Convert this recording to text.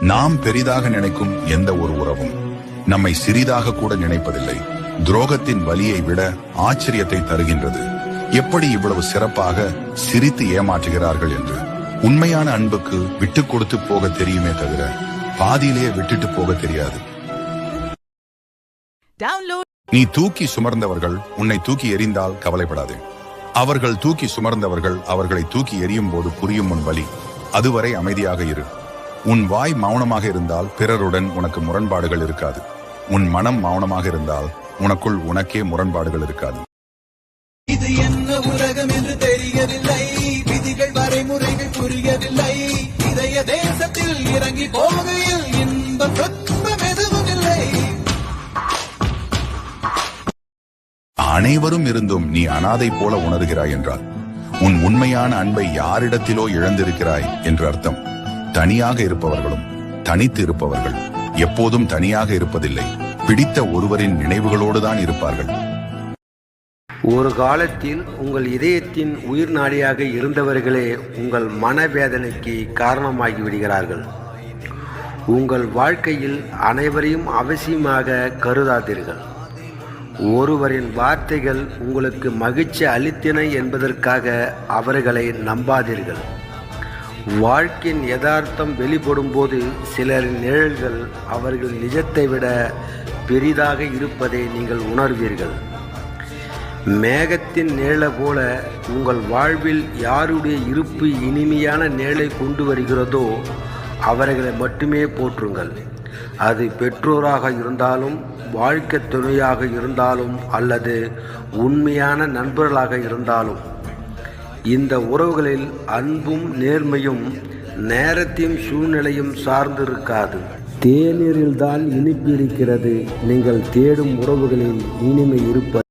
நாம் பெரிதாக நினைக்கும் எந்த ஒரு உறவும் நம்மை சிறிதாக கூட நினைப்பதில்லை. துரோகத்தின் வலியை விட ஆச்சரியத்தை தருகின்றது. எப்படி இவ்வளவு சிறப்பாக சிரித்து ஏமாற்றுகிறார்கள் என்று. உண்மையான அன்புக்கு விட்டு கொடுத்து போக தெரியுமே தவிர பாதியிலேயே விட்டுட்டு போக தெரியாது. நீ தூக்கி சுமர்ந்தவர்கள் உன்னை தூக்கி எறிந்தால் கவலைப்படாதே. அவர்கள் தூக்கி சுமர்ந்தவர்கள் அவர்களை தூக்கி எறியும் போது புரியும் உன் வலி. அதுவரை அமைதியாக இரு. உன் வாய் மௌனமாக இருந்தால் பிறருடன் உனக்கு முரண்பாடுகள் இருக்காது. உன் மனம் மௌனமாக இருந்தால் உனக்குள் உனக்கே முரண்பாடுகள் இருக்காது. இது என்ன உலகம் என்று தெரியவில்லை, விதிகள் வரைமுறைகள் புரியவில்லை. இதய தேசத்தில் இறங்கி போகையில் இன்பம் துன்பம் எதுவும் இல்லை. அனைவரும் இருந்தும் நீ அனாதை போல உணர்கிறாய் என்றால் உன் உண்மையான அன்பை யாரிடத்திலோ இழந்திருக்கிறாய் என்று அர்த்தம். தனியாக இருப்பவர்களும் தனித்து இருப்பவர்கள் எப்போதும் தனியாக இருப்பதில்லை. பிடித்த ஒருவரின் நினைவுகளோடுதான் இருப்பார்கள். ஒரு காலத்தில் உங்கள் இதயத்தின் உயிர் நாடியாக இருந்தவர்களே உங்கள் மனவேதனைக்கு காரணமாகி விடுகிறார்கள். உங்கள் வாழ்க்கையில் அனைவரையும் அவசியமாக கருதாதீர்கள். ஒருவரின் வார்த்தைகள் உங்களுக்கு மகிழ்ச்சி அளித்தன என்பதற்காக அவர்களை நம்பாதீர்கள். வாழ்க்கையின் யதார்த்தம் வெளிப்படும் போது சிலரின் நிழல்கள் அவர்கள் நிஜத்தை விட பெரிதாக இருப்பதை நீங்கள் உணர்வீர்கள். மேகத்தின் நிழலை போல உங்கள் வாழ்வில் யாருடைய இருப்பு இனிமையான நிழலை கொண்டு வருகிறதோ அவர்களை மட்டுமே போற்றுங்கள். அது பெற்றோராக இருந்தாலும் வாழ்க்கை துணையாக இருந்தாலும் அல்லது உண்மையான நண்பர்களாக இருந்தாலும். இந்த உறவுகளில் அன்பும் நேர்மையும் நேரத்தையும் சூழ்நிலையும் சார்ந்திருக்காது. தேநீரில் தான் இனிப்பு இருக்கிறது. நீங்கள் தேடும் உறவுகளில் இனிமை இருப்பது.